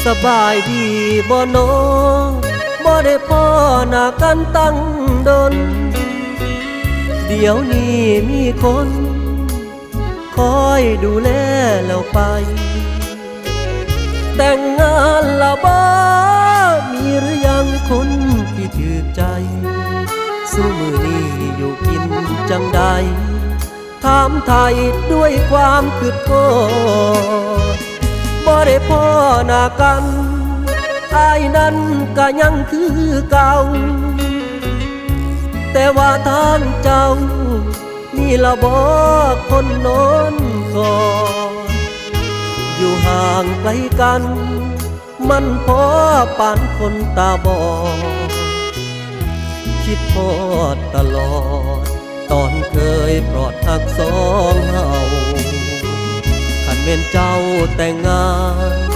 สบายดีบ่น้อบ่ได้พ่อหน้ากันตั้งดนเดี๋ยวนี้มีคนคอยดูแลแล้วไปแต่งงานละบ่มีหรือยังคนที่ถือใจสู้มือนี้อยู่กินจังใดถามไทยด้วยความคืดโกรธบ่ได้พ่อหน้ากันอายนั้นก็ยังคือเก่าแต่ว่าทางเจ้านี่ละบ่คนโน้นก่อนอยู่ห่างไกลกันมันพอปานคนตาบอดคิดทอดตลอดตอนเคยปลอดหักสองเฮาคันแม่นเจ้าแต่งงาน